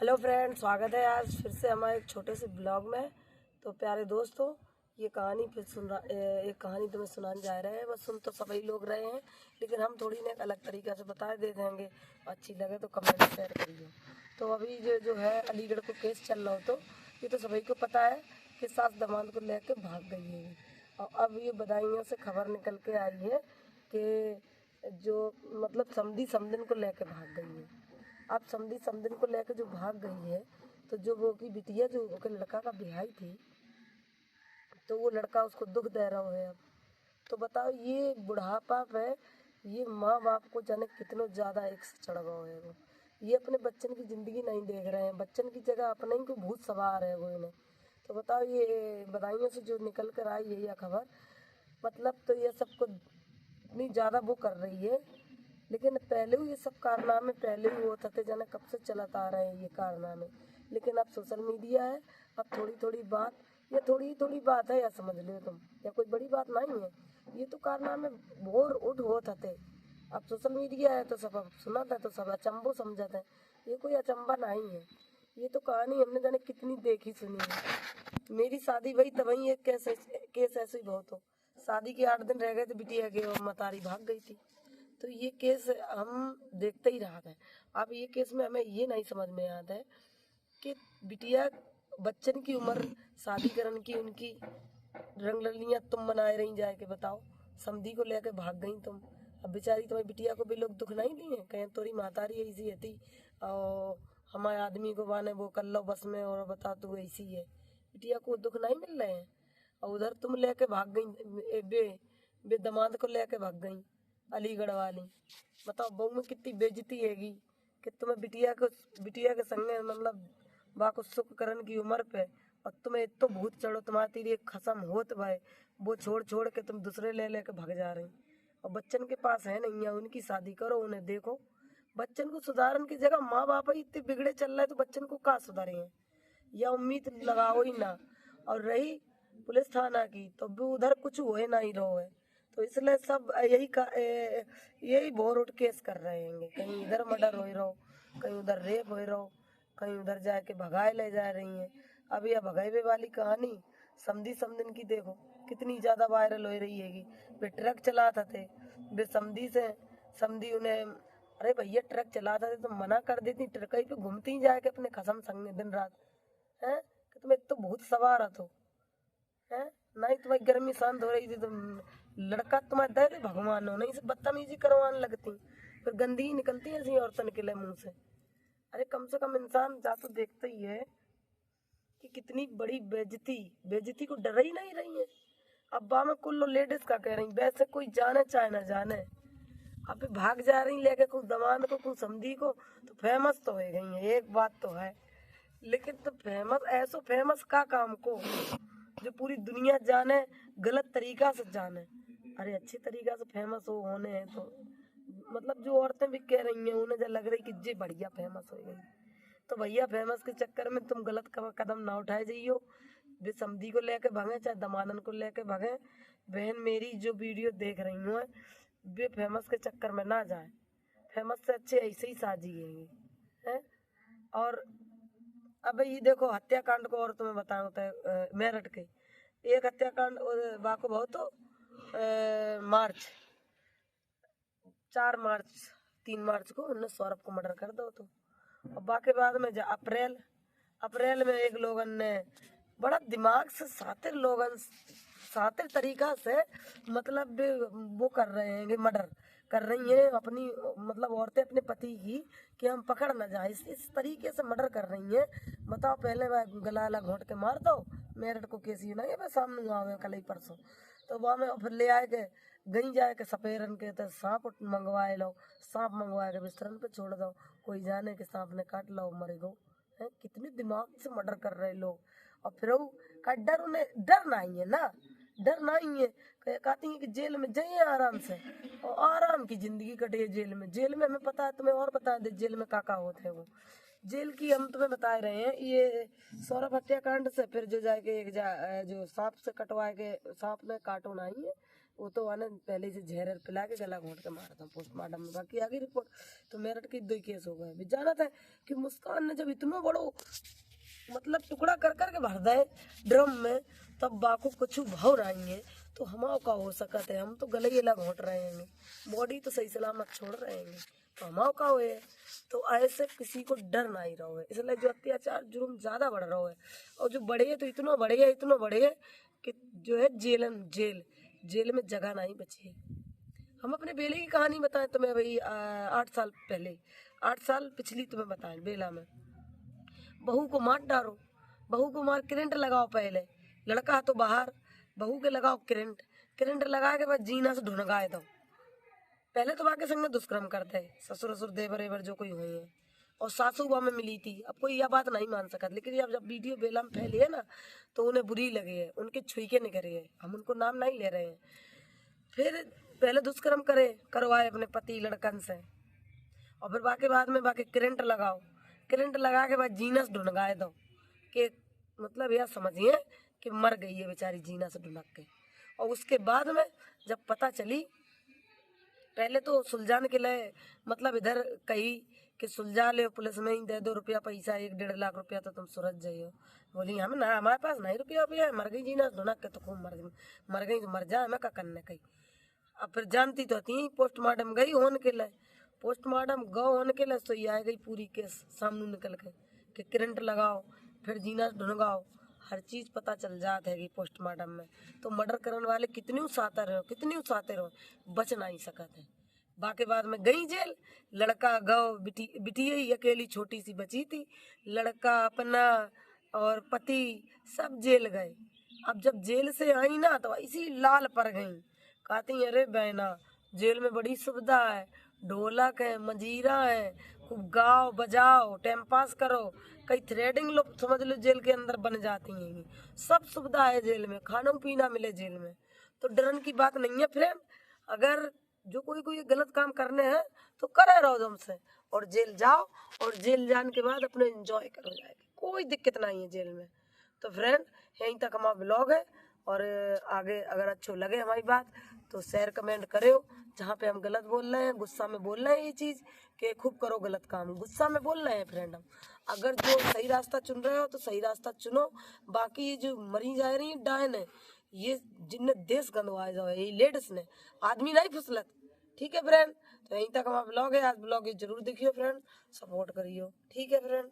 Hello friend, स्वागत है आज फिर से हमारे एक छोटे से ब्लॉग में। तो प्यारे दोस्तों, ये कहानी फिर एक कहानी तुम्हें सुनाने जा रहे हैं। बस सुन तो सभी लोग रहे हैं, लेकिन हम थोड़ी ना एक अलग तरीक़ा से बता दे देंगे। अच्छी लगे तो कमेंट शेयर करिए। तो अभी जो है अलीगढ़ को केस चल रहा हो, तो ये तो सभी को पता है कि सास दामाद को लेकर भाग गई है। और अब ये बदायूं से खबर निकल के आई है कि जो मतलब समधी समधन को लेकर भाग गई है। अब समधी समधन को लेकर जो भाग गई है, तो जो वो की बिटिया जो के लड़का का बिहाई थी, तो वो लड़का उसको दुख दे रहा है। अब तो बताओ, ये बुढ़ापा पे ये माँ बाप को जाने कितना ज़्यादा एक से चढ़ गया है। वो ये अपने बच्चन की ज़िंदगी नहीं देख रहे हैं, बच्चन की जगह अपने ही को भूत सवार है वो इन्हें। तो बताओ, ये बदायूं से जो निकल कर आई है यह खबर, मतलब तो ये सबको इतनी ज़्यादा वो कर रही है। लेकिन पहले भी ये सब कारनामे पहले भी होते थे, जाने कब से चलता आ रहे हैं ये कारनामे। लेकिन अब सोशल मीडिया है, अब थोड़ी थोड़ी बात, या थोड़ी थोड़ी बात है या समझ लो तुम, या कोई बड़ी बात नहीं है। ये तो कारनामे भोर उठ होते थे। अब सोशल मीडिया है तो सब अब सुना था तो सब अचंभो समझा था। ये कोई अचंभा नहीं है, ये तो कहानी हमने जाने कितनी देखी सुनी है। मेरी शादी भई तभी एक केस ऐसे ही बहुत हो। शादी के 8 दिन रह गए थे, बिटिया के और मतारी भाग गई थी। तो ये केस हम देखते ही रहा है। अब ये केस में हमें ये नहीं समझ में आता है कि बिटिया बच्चन की उम्र शादी करने की उनकी रंगरलियां तुम बनाए रही जाए के बताओ। समधी को लेकर भाग गई तुम। अब बेचारी तुम्हारी बिटिया को भी लोग दुख नहीं दिए, कहें तोरी मातारी ऐसी थी और हमारे आदमी को बाने वो कर लो बस में, और बता तू ऐसी है। बिटिया को दुख नहीं मिल रहे हैं, और उधर तुम लेके भाग गई, बे दामाद को लेके भाग गई अलीगढ़ वाली। बताओ बहू में कितनी बेइज्जती हैगी कि तुम्हें बिटिया के संगे मतलब बाको सुख करन की उम्र पे, और तुम्हें इतो भूत चढ़ो तुम्हारी तेरी एक खसम होत भाई, वो छोड़ छोड़ के तुम दूसरे ले लेके भाग जा रही। और बच्चन के पास है नहीं है, उनकी शादी करो, उन्हें देखो। बच्चन को सुधारन की जगह माँ बाप ही इतने बिगड़े चल रहे, तो बच्चन को कहाँ सुधारे हैं, या उम्मीद लगाओ ही ना। और रही पुलिस थाना की, तो भी उधर कुछ हुए ना ही रहो है। तो इसलिए सब यही बोर उठ केस कर रहे हैं, कहीं इधर मर्डर हो रहो, कहीं उधर रेप हो रहो, कहीं उधर जाके भगाए ले जा रही हैं। अब यह भगाए वाली कहानी समधी समधन की देखो कितनी ज्यादा वायरल हो रही है। वे ट्रक चलाते थे, वे समधी से समधी उन्हें, अरे भैया ट्रक चलाते थे तो मना कर देती, ट्रक ही पे घूमती ही जाके अपने खसम संग दिन रात है कि तुम्हें तो बहुत सवार हो है। नहीं तुम्हारी गर्मी शांत हो रही थी तो लड़का तुम्हारे दे दे भगवान हो, नहीं से बदतमीजी करवाने लगती, फिर गंदी ही निकलती है ऐसी औरतें निकले मुंह से। अरे कम से कम इंसान जा तो देखता ही है कि कितनी बड़ी बेइज्जती बेइज्जती को डर ही नहीं रही है। अब बा में कुल लेडीज का कह रही, वैसे कोई जाने चाहे ना जाने, अब भाग जा रही लेके कुछ दमाद को कुछ समधी को, तो फेमस तो हो गई है, एक बात तो है। लेकिन तो फेमस ऐसो फेमस का काम को जो पूरी दुनिया जाने, गलत तरीका से जाने। अरे अच्छी तरीका से फेमस हो होने हैं तो मतलब जो औरतें भी कह रही हैं उन्हें जो लग रही कि जी बढ़िया फेमस हो गई। तो भैया फेमस के चक्कर में तुम गलत कदम ना उठाए जाइयो। वे समधी को लेके भागे चाहे दमादन को लेके भागे, बहन मेरी जो वीडियो देख रही हूँ वे फेमस के चक्कर में ना जाए। फेमस से अच्छे ऐसे ही साजी है। और अब ये देखो हत्याकांड को और तुम्हें बताऊं तो मेरठ के एक हत्याकांड बाको बहुत हो, मार्च 4 मार्च 3 मार्च को उन्होंने सौरभ को मर्डर कर दो। तो और बाकी बाद में अप्रैल अप्रैल में एक लोगन ने बड़ा दिमाग से सातिर लोगन सातिर तरीका से मतलब वो कर रहे हैं, मर्डर कर रही हैं अपनी मतलब औरतें अपने पति की, कि हम पकड़ ना जाए इस तरीके से मर्डर कर रही हैं। बताओ, पहले मैं गला घोट के मार दो, मेरठ को केस ही नहीं मैं सामने आवे कल ही परसों, तो वहाँ में फिर ले आए के गई जाए के सपेरन के तो सांप मंगवाए लो, सांप मंगवाए के बिस्तरन पे छोड़ दो, कोई जाने के सांप ने काट लो मरे गो है। कितने दिमाग से मर्डर कर रहे लोग। और फिर वो का डर, उन्हें डर नहीं है ना, डर नहीं है। कहती है कि जेल में जाइए आराम से और आराम की जिंदगी कटे जेल में। जेल में हमें पता है, तुम्हें और बता दे जेल में का होते हैं वो जेल की हम तुम्हें बता रहे हैं। ये सौरभ हत्याकांड से फिर जो जाके जो सांप से कटवाए के सांप में काटो नहीं है, वो तो आने पहले से जहर पिला के गला घोंट के मारा था पोस्टमार्टम में। बाकी आगे रिपोर्ट तो मेरठ के 2 केस हो गए। भी जाना था कि मुस्कान ने जब इतना बड़ो मतलब टुकड़ा कर करके भर दे ड्रम में, तब बाको कुछ भाव रहेंगे तो हमाओ का हो सकत है। हम तो गले ही लग घोट रहे हैं, बॉडी तो सही सलामत छोड़ रहे हैं, तो हमाओ का हुए। तो ऐसे किसी को डर ना ही रहो है, इसलिए जो अत्याचार जुर्म ज्यादा बढ़ रहा है। और जो बढ़े है तो इतना बढ़े है कि जो है जेल में जगह नहीं बची है। हम अपने बेले की कहानी बताएं तुम्हें भाई, 8 साल पहले, 8 साल पिछली तुम्हें बताएं। बेला में बहू को मार डालो, बहू को मार करंट लगाओ। पहले लड़का तो बाहर, बहू के लगाओ करंट लगा के बाद जीना से ढुनगाए दो। पहले तो बाके संग दुष्कर्म करते है, ससुर ससुर देवर एवर जो कोई हुई है, और सासू बा में मिली थी। अब कोई यह बात नहीं मान सकता, लेकिन अब जब वीडियो बेला में फैली है ना तो उन्हें बुरी लगी है, उनके छुई के नहीं करे है, हम उनको नाम नहीं ले रहे हैं। फिर पहले दुष्कर्म करवाए अपने पति लड़कन से, और फिर बाकी बाद में बाकी करंट लगाओ, करंट लगा के बाद जीनस ढुनगाए दो कि मतलब यह समझिए कि मर गई है बेचारी जीना से ढुनक के। और उसके बाद में जब पता चली, पहले तो सुलझाने के लिए मतलब इधर कही कि सुलझा ले, पुलिस में ही दे दो रुपया पैसा, 1-1.5 लाख रुपया तो तुम सुलझ जाइयो। बोली हम ना, हमारे पास नहीं रुपया है, मर गई जीना ढुनक के तो खूब मर गई तो मर जाए, मैं क्या करने कही। अब फिर जानती तो थी, पोस्टमार्टम गई होने के लिए, पोस्टमार्टम गौ होने के लिए तो ये आ गई पूरी केस सामने निकल के कि करंट लगाओ, फिर जीना ढूंढगाओ, हर चीज पता चल जात है कि पोस्टमार्टम में। तो मर्डर करने वाले कितनी उसाते रहो बच नहीं सकत है। बाकी बाद में गई जेल, लड़का गौ बिटिया ही अकेली छोटी सी बची थी, लड़का अपना और पति सब जेल गए। अब जब जेल से आई ना तो इसी लाल पर गई, कहती अरे बहना जेल में बड़ी सुविधा है, ढोलक है, मंजीरा है, खूब गाओ बजाओ टाइम पास करो, कई थ्रेडिंग लो समझ लो जेल के अंदर बन जाती हैं, सब सुविधा है जेल में, खाना पीना मिले जेल में। तो डरन की बात नहीं है फ्रेंड। अगर जो कोई गलत काम करने हैं तो करे रहो दम से, और जेल जाओ, और जेल जाने के बाद अपने एंजॉय करो जाएगा, कोई दिक्कत नहीं है जेल में। तो फ्रेंड यहीं तक हमारा ब्लॉग है, और आगे अगर अच्छो लगे हमारी बात तो शेयर कमेंट करो। जहाँ पे हम गलत बोल रहे हैं, गुस्सा में बोल रहे हैं, ये चीज़ कि खूब करो गलत काम, गुस्सा में बोल रहे हैं फ्रेंड हम। अगर जो सही रास्ता चुन रहे हो तो सही रास्ता चुनो। बाकी ये जो मरी जा रही डायन है, ये जिनने देश गंदवाया जाओ, ये लेडीज ने, आदमी नहीं फुसलत। ठीक है फ्रेंड, तो यहीं तक हमारा ब्लॉग है। आज ब्लॉग जरूर देखियो फ्रेंड, सपोर्ट करियो। ठीक है फ्रेंड।